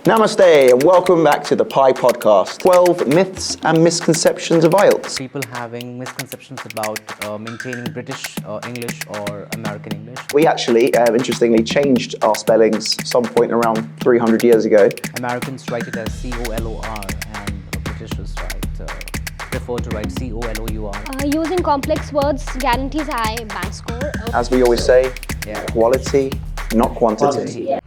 Namaste and welcome back to the Pi Podcast. 12 myths and misconceptions of IELTS. People having misconceptions about maintaining British English or American English. We actually, interestingly, changed our spellings some point around 300 years ago. Americans write it as C-O-L-O-R and Britishers prefer to write C-O-L-O-U-R. Using complex words guarantees high bank score. As we always say, quality, not quantity. Yeah.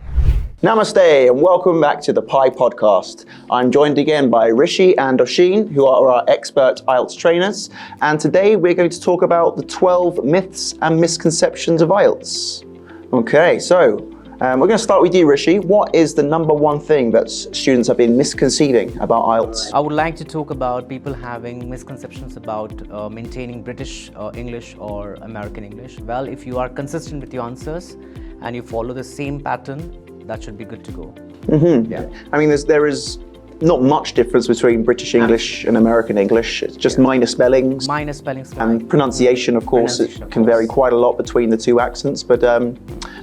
Namaste and welcome back to the Pi Podcast. I'm joined again by Rishi and Oshin, who are our expert IELTS trainers. And today we're going to talk about the 12 myths and misconceptions of IELTS. Okay, so we're going to start with you, Rishi. What is the number one thing that students have been misconceiving about IELTS? I would like to talk about people having misconceptions about maintaining British English or American English. Well, if you are consistent with your answers and you follow the same pattern, that should be good to go. Mm-hmm. Yeah. I mean, there is not much difference between British English and American English. It's just minor spellings. Minor spellings. And pronunciation, of course, can vary quite a lot between the two accents. But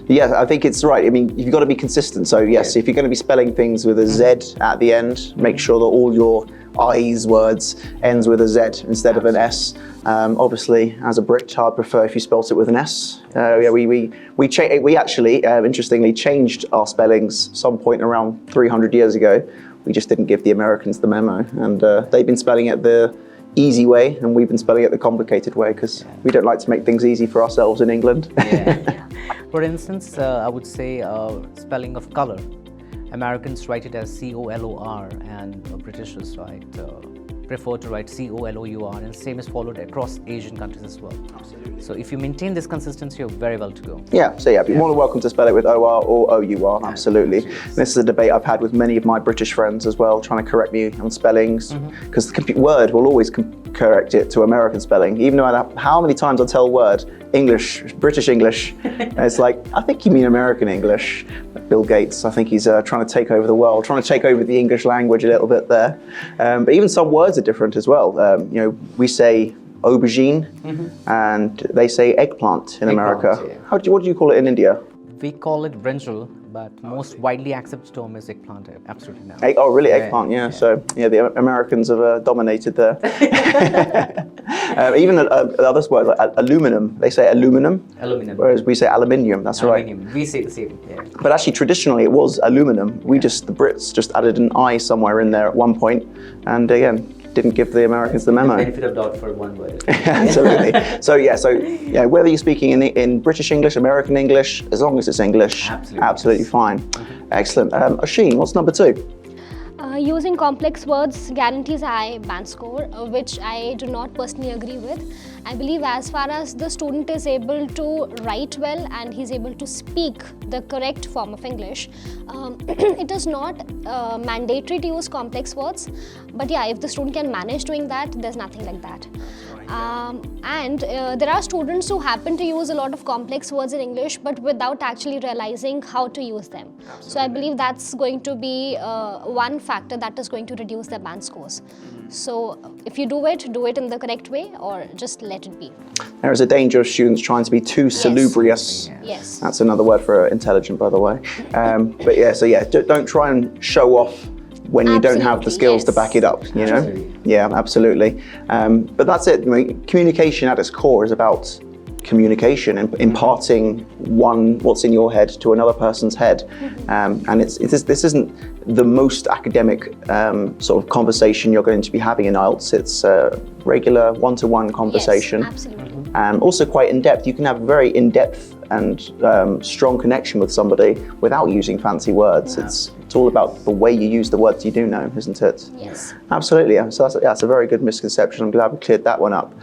yeah, I think it's right. I mean, you've got to be consistent. So yes, if you're going to be spelling things with a Z at the end, make sure that all your I's words ends with a Z instead of an S. Obviously, as a Brit, I'd prefer if you spelt it with an S. Yeah, we actually, interestingly, changed our spellings some point around 300 years ago. We just didn't give the Americans the memo, and they've been spelling it the easy way, and we've been spelling it the complicated way because we don't like to make things easy for ourselves in England. For instance, I would say spelling of color. Americans write it as C-O-L-O-R and Britishers prefer to write C-O-L-O-U-R, and same is followed across Asian countries as well. Absolutely. So if you maintain this consistency, you're very well to go. Yeah, so you're more than welcome to spell it with O-R or O-U-R, absolutely. This is a debate I've had with many of my British friends as well, trying to correct me on spellings, because the Word will always correct it to American spelling, even no matter how many times I tell Word, English, British English, and it's like, I think you mean American English. Bill Gates, I think he's trying to take over the world, trying to take over the English language a little bit there. But even some words are different as well. You know, we say aubergine, and they say eggplant in America. Yeah. What do you call it in India? We call it brinjal, but most widely accepted term is eggplant, absolutely now. Oh, really? Eggplant, yeah. So, yeah, the Americans have dominated there. Even the other words, like aluminum, they say aluminum, whereas we say aluminium, that's aluminium. Right. We say the same, But actually, traditionally, it was aluminum. The Brits just added an I somewhere in there at one point, and again, didn't give the Americans the memo. The benefit of doubt for one word. Absolutely. So whether you're speaking in British English, American English, as long as it's English, absolutely fine. Excellent. Oshin, what's number two? Using complex words guarantees high band score, which I do not personally agree with. I believe as far as the student is able to write well and he's able to speak the correct form of English, it is not mandatory to use complex words. But yeah, if the student can manage doing that, there's nothing like that. And there are students who happen to use a lot of complex words in English, but without actually realizing how to use them. Absolutely. So I believe that's going to be one factor that is going to reduce their band scores. So if you do it in the correct way, or just let it be. There is a danger of students trying to be too salubrious. Yes. That's another word for intelligent, by the way. But yeah, don't try and show off when you don't have the skills to back it up, you know? Yeah, absolutely. But that's it. I mean, communication at its core is about communication and imparting what's in your head to another person's head. And this isn't the most academic sort of conversation you're going to be having in IELTS. It's a regular one-to-one conversation. Yes, absolutely. Also quite in-depth. You can have a very in-depth and strong connection with somebody without using fancy words. It's all about the way you use the words you do know, isn't it? Yes. Absolutely. So that's a very good misconception. I'm glad we cleared that one up.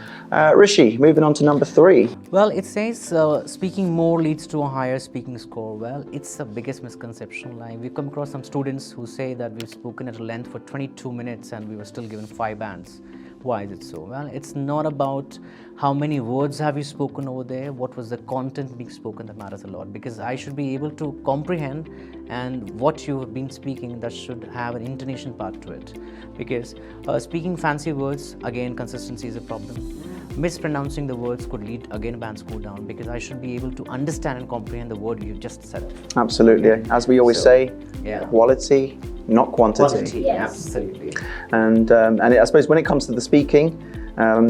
Rishi, moving on to number 3. Well, it says speaking more leads to a higher speaking score. Well, it's the biggest misconception. Like, we've come across some students who say that we've spoken at a length for 22 minutes and we were still given 5 bands. Why is it so? Well, it's not about how many words have you spoken over there, what was the content being spoken, that matters a lot, because I should be able to comprehend, and what you have been speaking, that should have an intonation part to it, because speaking fancy words, again, consistency is a problem. Mispronouncing the words could lead again band score down, because I should be able to understand and comprehend the word you just said. Absolutely. As we always say, yeah. quality, not quantity. Quality, Yes. absolutely. And I suppose when it comes to the speaking,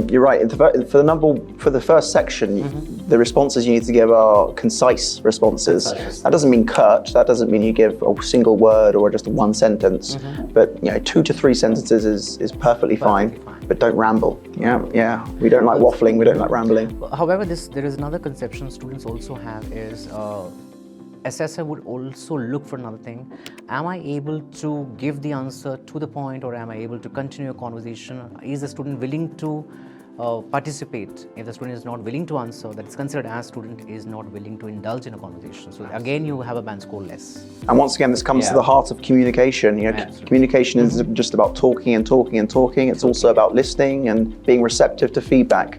you're right. For the first section, the responses you need to give are concise responses. That doesn't mean curt. That doesn't mean you give a single word or just one sentence. But 2 to 3 sentences is perfectly fine. But don't ramble. Yeah. We don't like waffling. We don't like rambling. However, there is another conception students also have is. Assessor would also look for another thing. Am I able to give the answer to the point, or am I able to continue a conversation? Is the student willing to participate? If the student is not willing to answer, that's considered as student is not willing to indulge in a conversation. So again, you have a band score less. And once again, this comes to the heart of communication. Communication isn't just about talking and talking and talking. It's also about listening and being receptive to feedback.